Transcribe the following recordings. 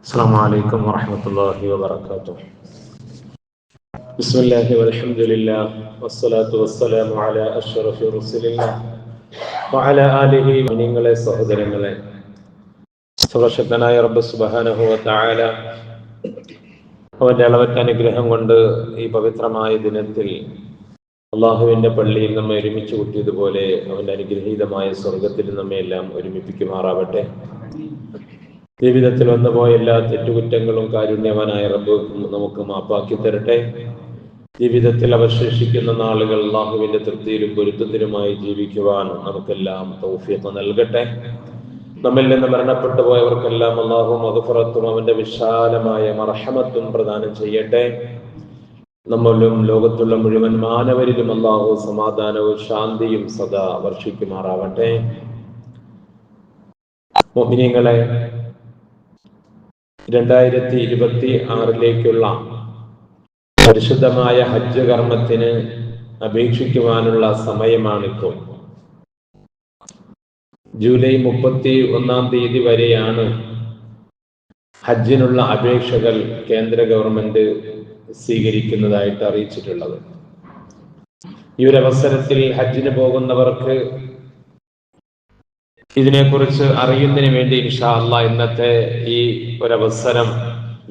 السلام عليكم ورحمة الله وبركاته. بسم الله والحمد لله والصلاة والسلام على أشرف رسول الله وعلى آله ومنങ്ങളെ സഹോദരങ്ങളെ, സർവശക്തനായ റബ്ബ് സുബ്ഹാനഹു വ തആല അവന്റെ അളവറ്റ അനുഗ്രഹം കൊണ്ട് ഈ പവിത്രമായ ദിനത്തിൽ അള്ളാഹുവിന്റെ പള്ളിയിൽ നമ്മെ ഒരുമിച്ച് കൂട്ടിയതുപോലെ അവന്റെ അനുഗ്രഹീതമായ സ്വർഗത്തിൽ നമ്മെ എല്ലാം ഒരുമിപ്പിക്കുമാറാവട്ടെ. ജീവിതത്തിൽ വന്നുപോയ എല്ലാ തെറ്റുകുറ്റങ്ങളും കാരുണ്യവാനായ റബ്ബ് നമുക്ക് മാപ്പാക്കി തരട്ടെ. ജീവിതത്തിൽ അവശേഷിക്കുന്ന നാളുകൾ അല്ലാഹുവിന്റെ തൃപ്തിയിലും പൊരുത്തത്തിലുമായി ജീവിക്കുവാൻ നമുക്കെല്ലാം തൗഫീഖ് നൽകട്ടെ. നമ്മിൽ നിന്ന് മരണപ്പെട്ടു പോയവർക്കെല്ലാം അല്ലാഹു മഗ്ഫിറത്തും അവന്റെ വിശാലമായ മർഹമത്തും പ്രദാനം ചെയ്യട്ടെ. നമ്മളും ലോകത്തുള്ള മുഴുവൻ മാനവരിലും അല്ലാഹു സമാധാനവും ശാന്തിയും സദാ വർഷിക്കുമാറാവട്ടെ. മുഅ്മിനീങ്ങളെ, 2026 പരിശുദ്ധമായ ഹജ്ജ് കർമ്മത്തിന് അപേക്ഷിക്കുവാനുള്ള സമയമാണിപ്പോൾ. ജൂലൈ 31 വരെയാണ് ഹജ്ജിനുള്ള അപേക്ഷകൾ കേന്ദ്ര ഗവൺമെന്റ് സ്വീകരിക്കുന്നതായിട്ട് അറിയിച്ചിട്ടുള്ളത്. ഈ ഒരു അവസരത്തിൽ ഹജ്ജിന് പോകുന്നവർക്ക് ഇതിനെക്കുറിച്ച് അറിയുന്നതിന് വേണ്ടി ഇൻഷാ അല്ലാഹ് ഇന്നത്തെ ഈ ഒരവസരം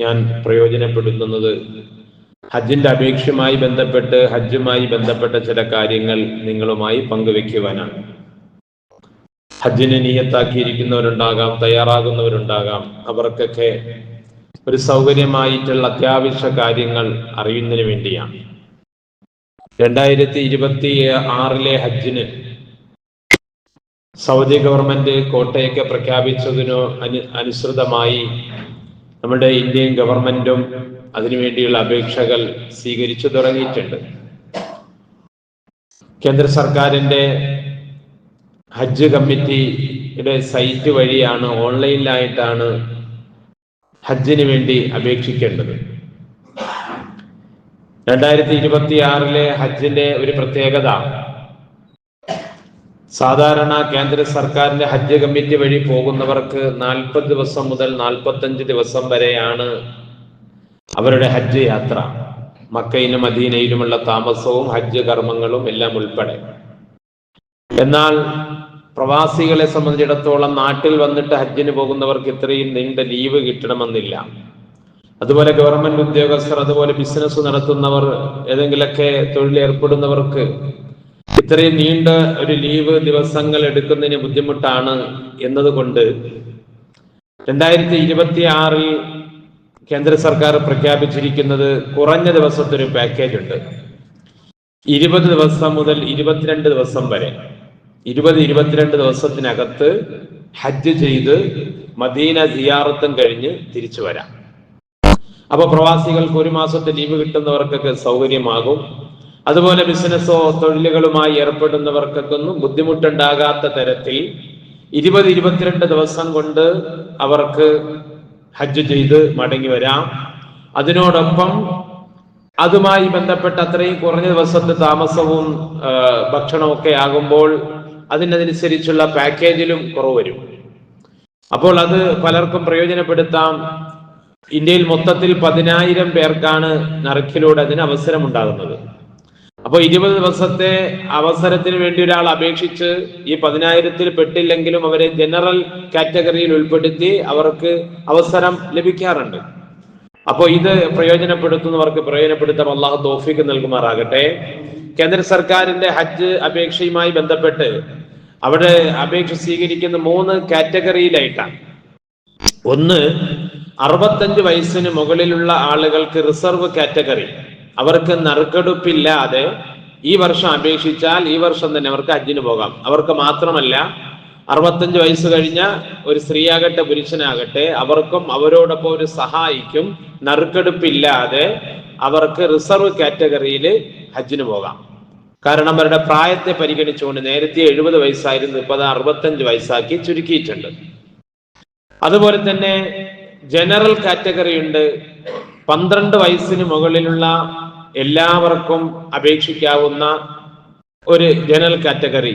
ഞാൻ പ്രയോജനപ്പെടുത്തുന്നത് ഹജ്ജിന്റെ അപേക്ഷയുമായി ബന്ധപ്പെട്ട് ഹജ്ജുമായി ബന്ധപ്പെട്ട ചില കാര്യങ്ങൾ നിങ്ങളുമായി പങ്കുവെക്കുവാനാണ്. ഹജ്ജിന് നിയ്യത്താക്കിയിരിക്കുന്നവരുണ്ടാകാം, തയ്യാറാകുന്നവരുണ്ടാകാം. അവർക്കൊക്കെ ഒരു സൗകര്യമായിട്ടുള്ള അത്യാവശ്യ കാര്യങ്ങൾ അറിയുന്നതിന് വേണ്ടിയാണ്. 2026 ഹജ്ജിന് സൗദി ഗവൺമെന്റ് കോട്ടയൊക്കെ പ്രഖ്യാപിച്ചതിനു അനുസൃതമായി നമ്മുടെ ഇന്ത്യൻ ഗവൺമെന്റും അതിനുവേണ്ടിയുള്ള അപേക്ഷകൾ സ്വീകരിച്ചു തുടങ്ങിയിട്ടുണ്ട്. കേന്ദ്ര സർക്കാരിന്റെ ഹജ്ജ് കമ്മിറ്റിയുടെ സൈറ്റ് വഴിയാണ്, ഓൺലൈനിലായിട്ടാണ് ഹജ്ജിന് വേണ്ടി അപേക്ഷിക്കേണ്ടത്. 2026 ഹജ്ജിന്റെ ഒരു പ്രത്യേകത, സാധാരണ കേന്ദ്ര സർക്കാരിന്റെ ഹജ്ജ് കമ്മിറ്റി വഴി പോകുന്നവർക്ക് 40 ദിവസം മുതൽ 45 ദിവസം വരെയാണ് അവരുടെ ഹജ്ജ് യാത്ര. മക്കയിലും മദീനയിലുമുള്ള താമസവും ഹജ്ജ് കർമ്മങ്ങളും എല്ലാം ഉൾപ്പെടെ. എന്നാൽ പ്രവാസികളെ സംബന്ധിച്ചിടത്തോളം നാട്ടിൽ വന്നിട്ട് ഹജ്ജിന് പോകുന്നവർക്ക് ഇത്രയും നീണ്ട ലീവ് കിട്ടണമെന്നില്ല. അതുപോലെ ഗവൺമെന്റ് ഉദ്യോഗസ്ഥർ, അതുപോലെ ബിസിനസ് നടത്തുന്നവർ, ഏതെങ്കിലൊക്കെ തൊഴിലേർപ്പെടുന്നവർക്ക് ഇത്രയും നീണ്ട ഒരു ലീവ് ദിവസങ്ങൾ എടുക്കുന്നതിന് ബുദ്ധിമുട്ടാണ് എന്നതുകൊണ്ട് 2026 കേന്ദ്ര സർക്കാർ പ്രഖ്യാപിച്ചിരിക്കുന്നത് കുറഞ്ഞ ദിവസത്തെ ഒരു പാക്കേജ് ഉണ്ട്. 20 ദിവസം മുതൽ 22 ദിവസം വരെ, 22 ദിവസത്തിനകത്ത് ഹജ്ജ് ചെയ്ത് മദീന സിയാറത്തും കഴിഞ്ഞ് തിരിച്ചു വരാം. അപ്പൊ പ്രവാസികൾക്ക് 1 മാസത്തെ ലീവ് കിട്ടുന്നവർക്കൊക്കെ സൗകര്യമാകും. അതുപോലെ ബിസിനസ്സോ തൊഴിലുകളുമായി ഏർപ്പെടുന്നവർക്കൊക്കെ ഒന്നും ബുദ്ധിമുട്ടുണ്ടാകാത്ത തരത്തിൽ 20-22 ദിവസം കൊണ്ട് അവർക്ക് ഹജ്ജ് ചെയ്ത് മടങ്ങി വരാം. അതിനോടൊപ്പം അതുമായി ബന്ധപ്പെട്ട അത്രയും കുറഞ്ഞ ദിവസത്തെ താമസവും ഭക്ഷണമൊക്കെ ആകുമ്പോൾ അതിനനുസരിച്ചുള്ള പാക്കേജിലും കുറവ് വരും. അപ്പോൾ അത് പലർക്കും പ്രയോജനപ്പെടുത്താം. ഇന്ത്യയിൽ മൊത്തത്തിൽ 10,000 പേർക്കാണ് നറുക്കിലൂടെ അതിന് അവസരം ഉണ്ടാകുന്നത്. അപ്പോൾ 20 ദിവസത്തെ അവസരത്തിന് വേണ്ടി ഒരാൾ അപേക്ഷിച്ച് ഈ 10,000-ൽ പെട്ടില്ലെങ്കിലും അവരെ ജനറൽ കാറ്റഗറിയിൽ ഉൾപ്പെടുത്തി അവർക്ക് അവസരം ലഭിക്കാറുണ്ട്. അപ്പോൾ ഇത് പ്രയോജനപ്പെടുത്തുന്നവർക്ക് പ്രയോജനപ്പെടുത്താൻ അല്ലാഹു തൗഫീഖ് നൽകുമാറാകട്ടെ. കേന്ദ്ര സർക്കാരിന്റെ ഹജ്ജ് അപേക്ഷയുമായി ബന്ധപ്പെട്ട് അവിടെ അപേക്ഷ സ്വീകരിക്കുന്ന 3 കാറ്റഗറിയിലായിട്ടാണ്. ഒന്ന്, 65 വയസ്സിന് മുകളിലുള്ള ആളുകൾക്ക് റിസർവ് കാറ്റഗറി. അവർക്ക് നറുക്കെടുപ്പില്ലാതെ ഈ വർഷം അപേക്ഷിച്ചാൽ ഈ വർഷം തന്നെ അവർക്ക് ഹജ്ജിന് പോകാം. അവർക്ക് മാത്രമല്ല, 65 വയസ്സ് കഴിഞ്ഞ ഒരു സ്ത്രീയാകട്ടെ പുരുഷനാകട്ടെ അവർക്കും അവരോടൊപ്പം ഒരു സഹായിക്കും നറുക്കെടുപ്പില്ലാതെ അവർക്ക് റിസർവ് കാറ്റഗറിയിൽ ഹജ്ജിന് പോകാം. കാരണം അവരുടെ പ്രായത്തെ പരിഗണിച്ചുകൊണ്ട് നേരത്തെ 70 വയസ്സായിരുന്നു, ഇപ്പോൾ 65 വയസ്സാക്കി ചുരുക്കിയിട്ടുണ്ട്. അതുപോലെ തന്നെ ജനറൽ കാറ്റഗറി ഉണ്ട്. 12 വയസ്സിന് മുകളിലുള്ള എല്ലാവർക്കും അപേക്ഷിക്കാവുന്ന ഒരു ജനറൽ കാറ്റഗറി.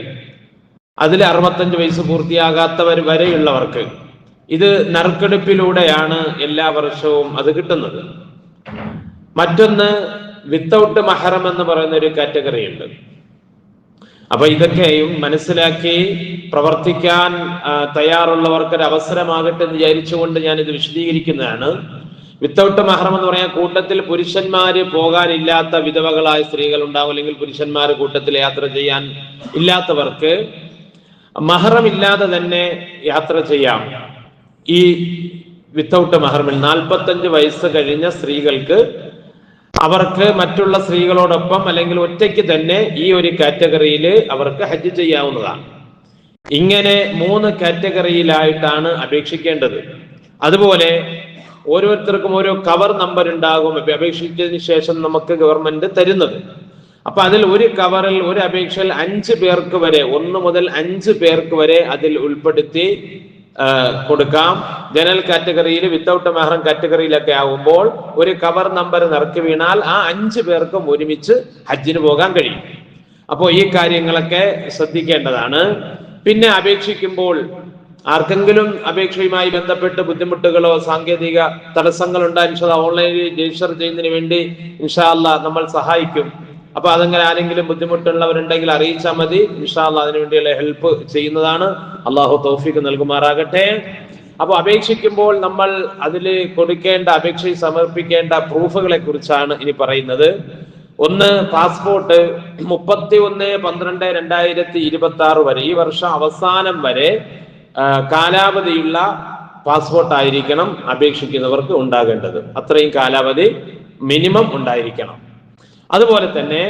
അതിൽ 65 വയസ്സ് പൂർത്തിയാകാത്തവർ വരെയുള്ളവർക്ക് ഇത് നറുക്കെടുപ്പിലൂടെയാണ് എല്ലാ വർഷവും അത് കിട്ടുന്നത്. മറ്റൊന്ന് വിത്തൗട്ട് മഹറം എന്ന് പറയുന്ന ഒരു കാറ്റഗറി ഉണ്ട്. അപ്പൊ ഇതൊക്കെയും മനസ്സിലാക്കി പ്രവർത്തിക്കാൻ തയ്യാറുള്ളവർക്ക് ഒരു അവസരമാകട്ടെ എന്ന് വിചാരിച്ചുകൊണ്ട് ഞാൻ ഇത് വിശദീകരിക്കുന്നതാണ്. വിത്തൗട്ട് മഹറം എന്ന് പറയാൻ കൂട്ടത്തിൽ പുരുഷന്മാര് പോകാനില്ലാത്ത വിധവകളായ സ്ത്രീകൾ ഉണ്ടാവും, അല്ലെങ്കിൽ പുരുഷന്മാര് കൂട്ടത്തിൽ യാത്ര ചെയ്യാൻ ഇല്ലാത്തവർക്ക് മഹറം ഇല്ലാതെ തന്നെ യാത്ര ചെയ്യാം. ഈ വിത്തൗട്ട് മഹറമിൽ 45 വയസ്സ് കഴിഞ്ഞ സ്ത്രീകൾക്ക് അവർക്ക് മറ്റുള്ള സ്ത്രീകളോടൊപ്പം അല്ലെങ്കിൽ ഒറ്റയ്ക്ക് തന്നെ ഈ ഒരു കാറ്റഗറിയിൽ അവർക്ക് ഹജ്ജ് ചെയ്യാവുന്നതാണ്. ഇങ്ങനെ 3 കാറ്റഗറിയിലായിട്ടാണ് അപേക്ഷിക്കേണ്ടത്. അതുപോലെ ഓരോരുത്തർക്കും ഓരോ കവർ നമ്പർ ഉണ്ടാകും അപേക്ഷിച്ചതിന് ശേഷം നമുക്ക് ഗവൺമെന്റ് തരുന്നത്. അപ്പൊ അതിൽ ഒരു കവറിൽ ഒരു അപേക്ഷയിൽ 5 പേർക്ക് വരെ 1 മുതൽ 5 പേർക്ക് വരെ അതിൽ ഉൾപ്പെടുത്തി കൊടുക്കാം. ജനറൽ കാറ്റഗറിയിൽ വിത്തൗട്ട് മഹറം കാറ്റഗറിയിലൊക്കെ ആകുമ്പോൾ ഒരു കവർ നമ്പർ നിറക്കി വീണാൽ ആ 5 പേർക്കും ഒരുമിച്ച് ഹജ്ജിന് പോകാൻ കഴിയും. അപ്പോൾ ഈ കാര്യങ്ങളൊക്കെ ശ്രദ്ധിക്കേണ്ടതാണ്. പിന്നെ അപേക്ഷിക്കുമ്പോൾ ആർക്കെങ്കിലും അപേക്ഷയുമായി ബന്ധപ്പെട്ട് ബുദ്ധിമുട്ടുകളോ സാങ്കേതിക തടസ്സങ്ങൾ ഉണ്ടായി ഓൺലൈനിൽ രജിസ്റ്റർ ചെയ്യുന്നതിന് വേണ്ടി ഇൻഷാ അല്ലാഹ് നമ്മൾ സഹായിക്കും. അപ്പൊ അതങ്ങനെ ആരെങ്കിലും ബുദ്ധിമുട്ടുള്ളവരുണ്ടെങ്കിൽ അറിയിച്ചാൽ മതി. ഇൻഷാ അല്ലാഹ് അതിനു വേണ്ടിയുള്ള ഹെൽപ്പ് ചെയ്യുന്നതാണ്. അള്ളാഹു തൗഫീഖ് നൽകുമാറാകട്ടെ. അപ്പൊ അപേക്ഷിക്കുമ്പോൾ നമ്മൾ അതിൽ കൊടുക്കേണ്ട അപേക്ഷയിൽ സമർപ്പിക്കേണ്ട പ്രൂഫുകളെ കുറിച്ചാണ് ഇനി പറയുന്നത്. ഒന്ന്, പാസ്പോർട്ട് 31/12/2026 വരെ, ഈ വർഷം അവസാനം വരെ കാലാവധിയുള്ള പാസ്പോർട്ട് ആയിരിക്കണം അപേക്ഷിക്കുന്നവർക്ക് ഉണ്ടാകേണ്ടത്. അത്രയും കാലാവധി മിനിമം ഉണ്ടായിരിക്കണം. അതുപോലെ തന്നെ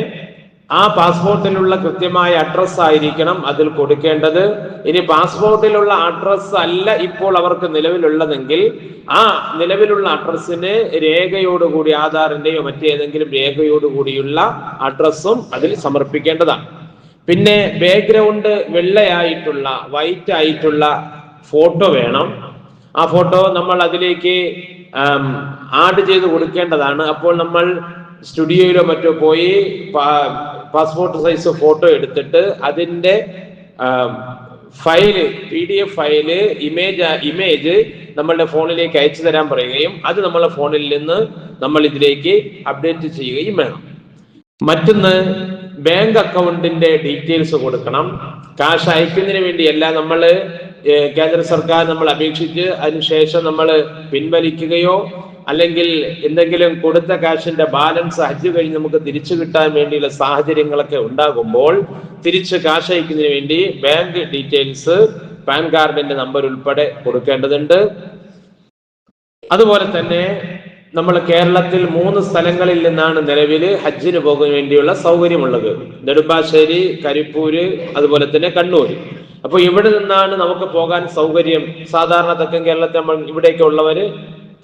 ആ പാസ്പോർട്ടിലുള്ള കൃത്യമായ അഡ്രസ് ആയിരിക്കണം അതിൽ കൊടുക്കേണ്ടത്. ഇനി പാസ്പോർട്ടിലുള്ള അഡ്രസ് അല്ല ഇപ്പോൾ അവർക്ക് നിലവിലുള്ളതെങ്കിൽ ആ നിലവിലുള്ള അഡ്രസ്സിന് രേഖയോടുകൂടി ആധാറിന്റെയോ മറ്റേതെങ്കിലും രേഖയോടുകൂടിയുള്ള അഡ്രസ്സും അതിൽ സമർപ്പിക്കേണ്ടതാണ്. പിന്നെ ബാക്ക്ഗ്രൗണ്ട് വെള്ളയായിട്ടുള്ള വൈറ്റ് ആയിട്ടുള്ള ഫോട്ടോ വേണം. ആ ഫോട്ടോ നമ്മൾ അതിലേക്ക് ആഡ് ചെയ്ത് കൊടുക്കേണ്ടതാണ്. അപ്പോൾ നമ്മൾ സ്റ്റുഡിയോയിലോ മറ്റോ പോയി പാസ്പോർട്ട് സൈസ് ഫോട്ടോ എടുത്തിട്ട് അതിന്റെ ഫയല് PDF ഫയല് ഇമേജ് നമ്മളുടെ ഫോണിലേക്ക് അയച്ചു തരാൻ പറയുകയും അത് നമ്മളെ ഫോണിൽ നിന്ന് നമ്മൾ ഇതിലേക്ക് അപ്ഡേറ്റ് ചെയ്യുകയും വേണം. മറ്റൊന്ന്, ബാങ്ക് അക്കൗണ്ടിന്റെ ഡീറ്റെയിൽസ് കൊടുക്കണം. കാശ് അയക്കുന്നതിന് വേണ്ടിയല്ല നമ്മൾ കേന്ദ്ര സർക്കാർ നമ്മൾ അപേക്ഷിച്ച് അതിനുശേഷം നമ്മൾ പിൻവലിക്കുകയോ അല്ലെങ്കിൽ എന്തെങ്കിലും കൊടുത്ത കാശിന്റെ ബാലൻസ് ഹജ്ജ് കഴിഞ്ഞ് നമുക്ക് തിരിച്ചു കിട്ടാൻ വേണ്ടിയുള്ള സാഹചര്യങ്ങളൊക്കെ ഉണ്ടാകുമ്പോൾ തിരിച്ച് കാശ് അയക്കുന്നതിന് വേണ്ടി ബാങ്ക് ഡീറ്റെയിൽസ്, പാൻ കാർഡിന്റെ നമ്പർ ഉൾപ്പെടെ കൊടുക്കേണ്ടതുണ്ട്. അതുപോലെ തന്നെ നമ്മൾ കേരളത്തിൽ 3 സ്ഥലങ്ങളിൽ നിന്നാണ് നിലവിൽ ഹജ്ജിന് പോകാൻ വേണ്ടിയുള്ള സൗകര്യമുള്ളത്. നെടുമ്പാശ്ശേരി, കരിപ്പൂര്, അതുപോലെ തന്നെ കണ്ണൂര്. അപ്പൊ ഇവിടെ നിന്നാണ് നമുക്ക് പോകാൻ സൗകര്യം. സാധാരണ തെക്കൻ കേരളത്തിൽ നമ്മൾ ഇവിടേക്ക് ഉള്ളവര്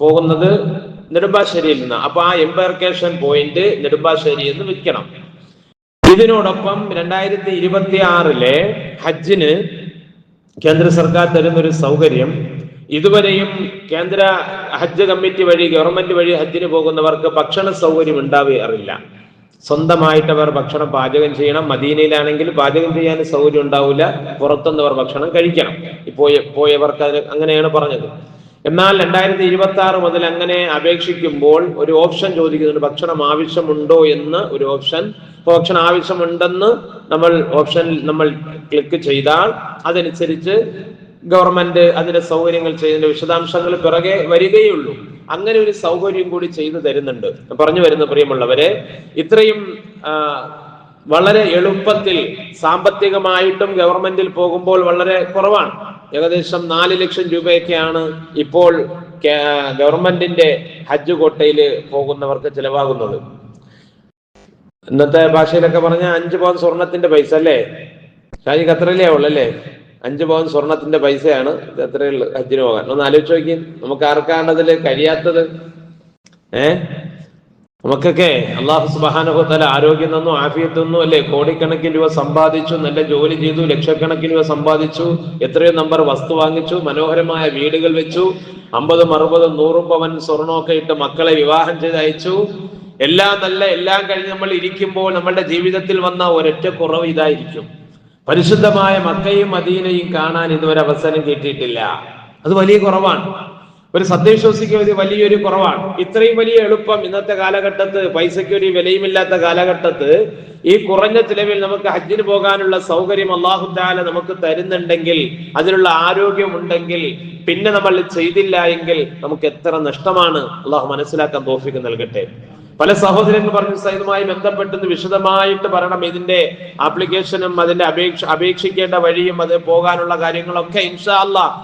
പോകുന്നത് നെടുമ്പാശ്ശേരിയിൽ നിന്ന്. അപ്പൊ ആ എംബാർക്കേഷൻ പോയിന്റ് നെടുമ്പാശ്ശേരി എന്ന് വെക്കണം. ഇതിനോടൊപ്പം 2026 ഹജ്ജിന് കേന്ദ്ര സർക്കാർ തരുന്നൊരു സൗകര്യം, ഇതുവരെയും കേന്ദ്ര ഹജ്ജ് കമ്മിറ്റി വഴി ഗവൺമെന്റ് വഴി ഹജ്ജിന് പോകുന്നവർക്ക് ഭക്ഷണ സൗകര്യം ഉണ്ടാവാറില്ല. സ്വന്തമായിട്ട് അവർ ഭക്ഷണം പാചകം ചെയ്യണം. മദീനയിലാണെങ്കിൽ പാചകം ചെയ്യാൻ സൗകര്യം ഉണ്ടാവില്ല, പുറത്തുനിന്ന് അവർ ഭക്ഷണം കഴിക്കണം. പോയവർക്ക് അങ്ങനെയാണ് പറഞ്ഞത്. എന്നാൽ 2026 മുതൽ അങ്ങനെ അപേക്ഷിക്കുമ്പോൾ ഒരു ഓപ്ഷൻ ചോദിക്കുന്നുണ്ട്, ഭക്ഷണം ആവശ്യമുണ്ടോ എന്ന് ഒരു ഓപ്ഷൻ. ഭക്ഷണം ആവശ്യമുണ്ടെന്ന് നമ്മൾ ക്ലിക്ക് ചെയ്താൽ അതനുസരിച്ച് ഗവൺമെന്റ് അതിന്റെ സൗകര്യങ്ങൾ ചെയ്യുന്ന വിശദാംശങ്ങൾ പിറകെ വരികയുള്ളൂ. അങ്ങനെ ഒരു സൗകര്യം കൂടി ചെയ്തു തരുന്നുണ്ട്. പറഞ്ഞു വരുന്ന പ്രിയമുള്ളവരെ, ഇത്രയും വളരെ എളുപ്പത്തിൽ സാമ്പത്തികമായിട്ടും ഗവൺമെന്റിൽ പോകുമ്പോൾ വളരെ കുറവാണ്. ഏകദേശം 4 ലക്ഷം രൂപയൊക്കെയാണ് ഇപ്പോൾ ഗവൺമെന്റിന്റെ ഹജ്ജ് കോട്ടയിൽ പോകുന്നവർക്ക് ചിലവാകുന്നത്. ഇന്നത്തെ ഭാഷയിലൊക്കെ പറഞ്ഞ 5 പവൻ സ്വർണത്തിന്റെ പൈസ അല്ലേ ഷാജിക്ക്? അത്രയല്ലേ ഉള്ളല്ലേ? 5 പവൻ സ്വർണത്തിന്റെ പൈസയാണ് എത്രയുള്ളു ഹജ്ജിന് പോകാൻ. ഒന്ന് ആലോചിച്ച് നോക്കി. നമുക്ക് ആർക്കാണ് അതിൽ കഴിയാത്തത്? നമുക്കൊക്കെ അള്ളാഹു സുബ്ഹാനഹു വ തആല ആരോഗ്യം തന്നു, ആഫിയത്ത് തന്നു അല്ലേ? കോടിക്കണക്കിന് രൂപ സമ്പാദിച്ചു, നല്ല ജോലി ചെയ്തു, ലക്ഷക്കണക്കിന് രൂപ സമ്പാദിച്ചു, എത്രയോ നമ്പർ വസ്തു വാങ്ങിച്ചു, മനോഹരമായ വീടുകൾ വെച്ചു, 50, 60, 100 പവൻ സ്വർണമൊക്കെ ഇട്ട് മക്കളെ വിവാഹം ചെയ്ത് അയച്ചു. എല്ലാം കഴിഞ്ഞ് നമ്മൾ ഇരിക്കുമ്പോൾ നമ്മളുടെ ജീവിതത്തിൽ വന്ന ഒരൊറ്റ കുറവ് ഇതായിരിക്കും: പരിശുദ്ധമായ മക്കയും മദീനയും കാണാൻ ഇതുവരെ അവസരം കിട്ടിയിട്ടില്ല. അത് വലിയ കുറവാണ്. ഒരു സത്യവിശ്വാസിക്ക് ഇത് വലിയൊരു കുറവാണ്. ഇത്രയും വലിയ എളുപ്പം ഇന്നത്തെ കാലഘട്ടത്ത്, പൈസയ്ക്ക് ഒരു വിലയുമില്ലാത്ത കാലഘട്ടത്ത് ഈ കുറഞ്ഞ ചിലവിൽ നമുക്ക് ഹജ്ജിന് പോകാനുള്ള സൗകര്യം അല്ലാഹു തആല നമുക്ക് തരുന്നുണ്ടെങ്കിൽ, അതിനുള്ള ആരോഗ്യം ഉണ്ടെങ്കിൽ, പിന്നെ നമ്മൾ ചെയ്തില്ല എങ്കിൽ നമുക്ക് എത്ര നഷ്ടമാണ്. അള്ളാഹു മനസ്സിലാക്കാൻ തൗഫീഖ് നൽകട്ടെ. പല സഹോദരങ്ങൾ പറഞ്ഞു, സൈദുമായി ബന്ധപ്പെട്ട് വിശദമായിട്ട് പറയണം. ഇതിന്റെ ആപ്ലിക്കേഷനും അതിന്റെ അപേക്ഷിക്കേണ്ട വഴിയും അത് പോകാനുള്ള കാര്യങ്ങളൊക്കെ ഇൻഷാ അല്ലാഹ്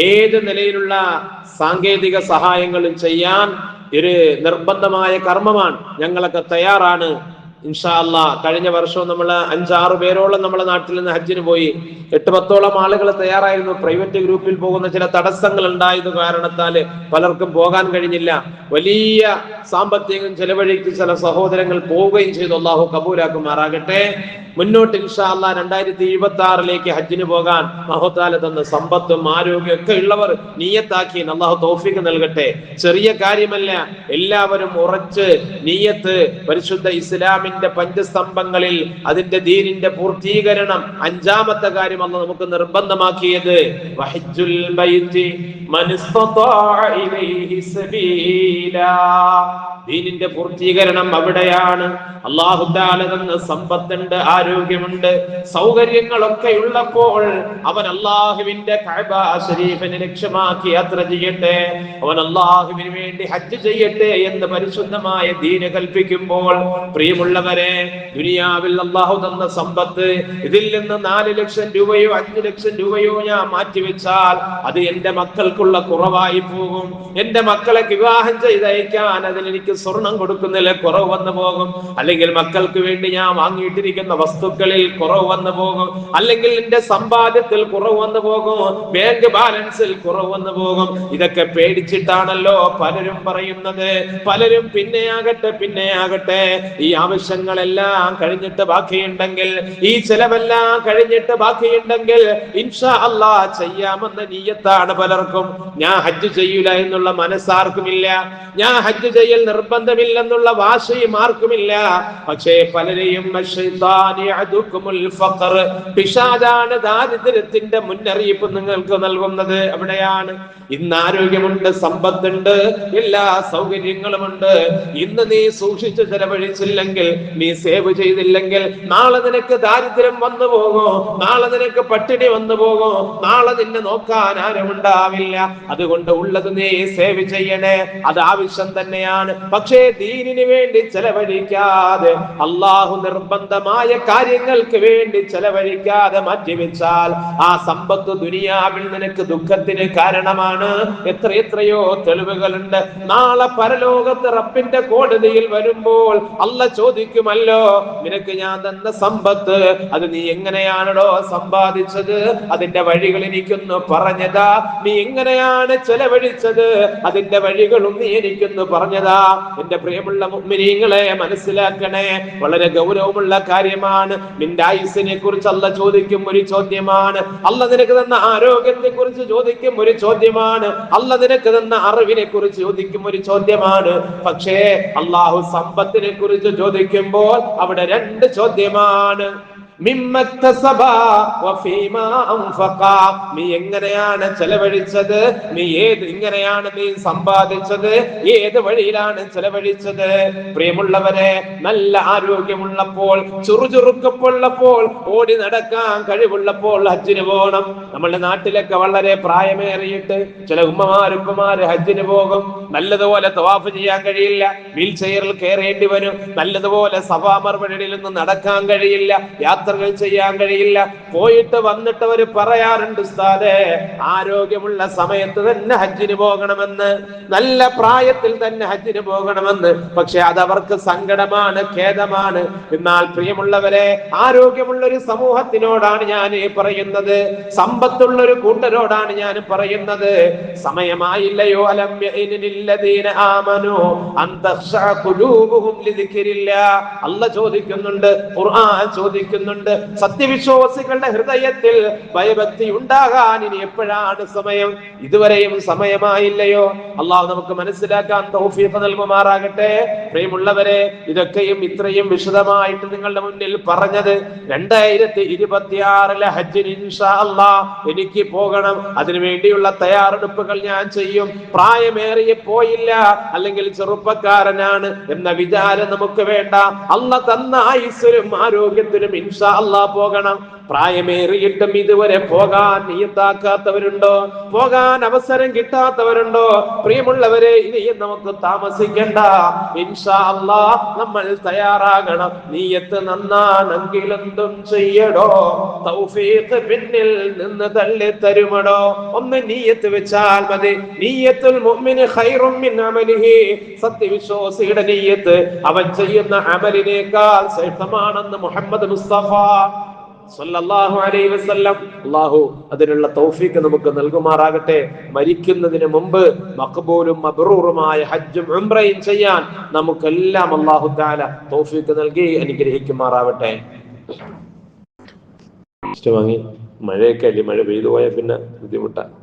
ഏത് നിലയിലുള്ള സാങ്കേതിക സഹായങ്ങളും ചെയ്യാൻ ഒരു നിർബന്ധമായ കർമ്മമാണ്. ഞങ്ങളൊക്കെ തയ്യാറാണ് ഇൻഷാ അല്ലാഹ്. കഴിഞ്ഞ വർഷവും നമ്മൾ 5-6 പേരോളം നമ്മളെ നാട്ടിൽ നിന്ന് ഹജ്ജിന് പോയി. 8-10ഓളം ആളുകൾ തയ്യാറായിരുന്നു. പ്രൈവറ്റ് ഗ്രൂപ്പിൽ പോകുന്ന ചില തടസ്സങ്ങൾ ഉണ്ടായത് കാരണത്താല് പലർക്കും പോകാൻ കഴിഞ്ഞില്ല. വലിയ സാമ്പത്തികം ചെലവഴിച്ച് ചില സഹോദരങ്ങൾ പോവുകയും ചെയ്തു. അല്ലാഹു കബൂലാക്കുമാറാകട്ടെ. മുന്നോട്ട് ഇൻഷാ അല്ലാഹ് 2026 ഹജ്ജിന് പോകാൻ അല്ലാഹു തആല തന്ന സമ്പത്തും ആരോഗ്യം ഒക്കെ ഉള്ളവർ നിയ്യത്താക്കി അല്ലാഹു തൗഫീഖ് നൽകട്ടെ. ചെറിയ കാര്യമല്ല. എല്ലാവരും ഉറച്ച് നിയ്യത്ത്, പരിശുദ്ധ ഇസ്ലാമിന്റെ പഞ്ചസ്തംഭങ്ങളിൽ അതിന്റെ ദീനിന്റെ പൂർത്തീകരണം 5ാമത്തെ കാര്യം അല്ലാഹു നമുക്ക് നിർബന്ധമാക്കിയത് വഹജ്ജുൽ ബൈത്തി മൻ ഇസ്തതാഅ ഇലൈഹി സബീലാ. ദീനിന്റെ പൂർത്തീകരണം അവിടെയാണ്. അല്ലാഹു തആല തന്ന സമ്പത്തുണ്ട്, ആരോഗ്യമുണ്ട്, സൗകര്യങ്ങളൊക്കെ ഉള്ളപ്പോൾ അവൻ അല്ലാഹുവിന്റെ കഅബ ശരീഫിനെ ലക്ഷ്യമാക്കി യാത്ര ചെയ്യട്ടെ, അവൻ അല്ലാഹുവിന് വേണ്ടി ഹജ്ജ് ചെയ്യട്ടെ എന്ന് പരിശുദ്ധമായ ദീന് കൽപ്പിക്കുമ്പോൾ, പ്രിയമുള്ളവരെ, ദുനിയാവിൽ അല്ലാഹു തന്ന സമ്പത്ത് ഇതിൽ നിന്ന് 4 ലക്ഷം രൂപയോ 5 ലക്ഷം രൂപയോ ഞാൻ മാറ്റിവെച്ചാൽ അത് എന്റെ മക്കൾക്കുള്ള കുറവായി പോകും. എന്റെ മക്കളെ വിവാഹം ചെയ്തയക്കാൻ അതിലെനിക്ക് സ്വർണം കൊടുക്കുന്നതിൽ കുറവ് വന്നു പോകും. അല്ലെങ്കിൽ മക്കൾക്ക് വേണ്ടി ഞാൻ വാങ്ങിയിട്ടിരിക്കുന്ന വസ്തുക്കളിൽ കുറവ് വന്നു പോകും. അല്ലെങ്കിൽ എന്റെ സമ്പാദ്യത്തിൽ കുറവ് വന്നു പോകും. ബാങ്ക് ബാലൻസിൽ കുറവ് വന്നു പോകും. ഇതൊക്കെ പേടിച്ചിട്ടാണല്ലോ പലരും പറയുന്നത്. പലരും പിന്നെയാകട്ടെ ഈ ആവശ്യങ്ങളെല്ലാം കഴിഞ്ഞിട്ട് ബാക്കിയുണ്ടെങ്കിൽ, ഈ ചെലവെല്ലാം കഴിഞ്ഞിട്ട് ബാക്കിയുണ്ടെങ്കിൽ ഇൻഷാ അല്ലാഹ് ചെയ്യാമെന്ന നിയ്യത്താണ് പലർക്കും. ഞാൻ ഹജ്ജ് ചെയ്യൂല എന്നുള്ള മനസ്സാർക്കുമില്ല. ഞാൻ ഹജ്ജ് ചെയ്യൽ നിർബന്ധമില്ലെന്നുള്ള വാശിയും ആർക്കുമില്ല. പക്ഷേ പലരെയും പിശാചാണ് ദാരിദ്ര്യത്തിന്റെ മുന്നറിയിപ്പ് നിങ്ങൾക്ക് നൽകുന്നത്. അവിടെയാണ്. ഇന്ന് ആരോഗ്യമുണ്ട്, സമ്പത്തുണ്ട്, എല്ലാ സൗകര്യങ്ങളുമുണ്ട്. ഇന്ന് നീ സൂക്ഷിച്ച് ചെലവഴിച്ചില്ലെങ്കിൽ, നീ സേവ് ചെയ്തില്ലെങ്കിൽ, നാളെ നിനക്ക് ദാരിദ്ര്യം വന്നു പോകും, നാളെ നിനക്ക് പട്ടിണി വന്നു പോകും, നാളെ നിന്നെ നോക്കാൻ ആരുമുണ്ടാവില്ല. അതുകൊണ്ട് ഉള്ളത് നീ സേവ് ചെയ്യണേ. അത് ആവശ്യം തന്നെയാണ്. പക്ഷേ ദീനിന് വേണ്ടി ചെലവഴിക്കാതെ, അള്ളാഹു നിർബന്ധമായ കാര്യങ്ങൾക്ക് വേണ്ടി ചെലവഴിക്കാതെ മാറ്റിവെച്ചാൽ ആ സമ്പത്ത് ദുനിയാവിൽ നിനക്ക് ദുഃഖത്തിന് കാരണമാണ്. എത്രയോ തെളിവുകളുണ്ട്. നാളെ പരലോകത്ത് റബ്ബിന്റെ കോടതിയിൽ വരുമ്പോൾ അല്ലാഹ് ചോദിക്കുമല്ലോ, നിനക്ക് ഞാൻ തന്ന സമ്പത്ത് അത് നീ എങ്ങനെയാണോ സമ്പാദിച്ചത്, അതിന്റെ വഴികൾ എനിക്കൊന്ന് പറഞ്ഞതാ. നീ എങ്ങനെയാണ് ചെലവഴിച്ചത്, അതിന്റെ വഴികളും നീ എനിക്കൊന്ന് പറഞ്ഞതാ. എന്റെ പ്രിയമുള്ള മുഅ്മിനീങ്ങളെ, മനസ്സിലാക്കണേ, വളരെ ഗൗരവമുള്ള കാര്യമാണ്. നിന്റെ ആയുസ്സിനെ കുറിച്ച് അല്ലാഹ് ചോദിക്കും ഒരു ചോദ്യമാണ്. അല്ലാഹ് നിനക്ക് തന്ന ആരോഗ്യത്തെ കുറിച്ച് ചോദിക്കും ഒരു ചോദ്യമാണ്. അല്ലാഹ് നിനക്ക് തന്ന അറിവിനെ കുറിച്ച് ചോദിക്കും ഒരു ചോദ്യമാണ്. പക്ഷേ അല്ലാഹു സമ്പത്തിനെ കുറിച്ച് ചോദിക്കുമ്പോൾ അവിടെ 2 ചോദ്യമാണ്. നീ എങ്ങനെയാണ് ചെലവഴിച്ചത്, എങ്ങനെയാണ് നീ സമ്പാദിച്ചത്, ഏത് വഴിയിലാണ് ചെലവഴിച്ചത്. പ്രിയമുള്ളവരെ, നല്ല ആരോഗ്യമുള്ളപ്പോൾ, ചുറുചുറുക്കപ്പുള്ളപ്പോൾ, ഓടി നടക്കാൻ കഴിവുള്ളപ്പോൾ ഹജ്ജിന് പോകണം. നമ്മുടെ നാട്ടിലൊക്കെ വളരെ പ്രായമേറിയിട്ട് ചില ഉമ്മമാര് ഹജ്ജിന് പോകും. നല്ലതുപോലെ തവാഫ് ചെയ്യാൻ കഴിയില്ല, വീൽ ചെയറിൽ കയറേണ്ടി വരും. നല്ലതുപോലെ സഫാ മർവയിൽ നിന്ന് നടക്കാൻ കഴിയില്ല, യാത്രകൾ ചെയ്യാൻ കഴിയില്ല. പോയിട്ട് വന്നിട്ട് അവർ പറയാറുണ്ട്, ഉസ്താദേ, ആരോഗ്യമുള്ള സമയത്ത് തന്നെ ഹജ്ജിന് പോകണമെന്ന്, നല്ല പ്രായത്തിൽ തന്നെ ഹജ്ജിന് പോകണമെന്ന്. പക്ഷെ അതവർക്ക് സങ്കടമാണ്, ഖേദമാണ്. എന്നാൽ പ്രിയമുള്ളവരെ, ആരോഗ്യമുള്ള ഒരു സമൂഹത്തിനോടാണ് ഞാൻ പറയുന്നത്, സമ്പത്തുള്ള ഒരു കൂട്ടരോടാണ് ഞാൻ പറയുന്നത്. സമയമായില്ലയോ? അലം യഅനില്ലദീന ആമനു അൻ തഖ്ശഅ ഖുലൂബുഹും ലിദിക്രില്ലാഹ്. അല്ലാഹ് ചോദിക്കുന്നുണ്ട്, ഖുർആൻ ചോദിക്കുന്നുണ്ട്, ചെയ്യുന്നുണ്ട്. സത്യവിശ്വാസികളുടെ ഹൃദയത്തിൽ ഭയഭക്തി ഉണ്ടാകാൻ ഇനി എപ്പോഴാണ് സമയം? ഇതുവരെയും സമയമായില്ലയോ? അള്ളാഹു നമുക്ക് മനസ്സിലാക്കാൻ തൗഫീഖ് നൽകുമാറാകട്ടെ. പ്രിയമുള്ളവരെ, ഇതൊക്കെയും ഇത്രയും വിശദമായിട്ട് നിങ്ങളുടെ മുന്നിൽ പറഞ്ഞത് 2026 ഹജ്ജിന് ഇൻഷാ അല്ലാഹ് എനിക്ക് പോകണം. അതിനുവേണ്ടിയുള്ള തയ്യാറെടുപ്പുകൾ ഞാൻ ചെയ്യും. പ്രായമേറിയ പോയില്ല, അല്ലെങ്കിൽ ചെറുപ്പക്കാരനാണ് എന്ന വിചാരം നമുക്ക് വേണ്ട. അല്ലാഹ് തന്ന ആയുസ്സിലും ആരോഗ്യത്തിലും ഇൻഷാ അല്ലാഹ് പോകണം. പ്രായമേറിയിട്ടും ഇതുവരെ പോകാൻ നിയത്താക്കാത്തവരുണ്ടോ? പോകാൻ അവസരം കിട്ടാത്തവരുണ്ടോ? പ്രിയമുള്ളവരെ, ഇനിയും നമുക്ക് താമസിക്കണ്ട. ഇൻഷാ അല്ലാഹ് നമ്മൾ തയ്യാറാകണം. നീയത്ത് നന്നാണെങ്കിൽ എന്തും ചെയ്യടോ, തൗഫീഖ് പിന്നിൽ നിന്ന് തള്ളി തരുമടോ. ഒന്ന് നീയത്ത് വെച്ചാൽ മതി. നീയത്തുൽ മുഅ്മിന് ഖൈറും മിൻ അമലിഹി. സത്യവിശ്വാസിയുടെ നീയത്ത് അവൻ ചെയ്യുന്ന അമലിനേക്കാൾ ശ്രേഷ്ഠമാണെന്ന് മുഹമ്മദ് മുസ്തഫ സല്ലല്ലാഹു അലൈഹി വസല്ലം. അല്ലാഹു അതിനുള്ള തൗഫീഖ് നമുക്ക് നൽകുമാറാകട്ടെ. മരിക്കുന്നതിന് മുമ്പ് മഖ്ബൂലും മബ്റൂറുമായ ഹജ്ജും ഉംറയും ചെയ്യാൻ നമുക്കെല്ലാം അല്ലാഹു തആല തൗഫീഖ് നൽകി അനുഗ്രഹിക്കുമാറാവട്ടെ. മഴയൊക്കെ അല്ലേ, മഴ പെയ്തു പോയാൽ പിന്നെ ബുദ്ധിമുട്ടാണ്.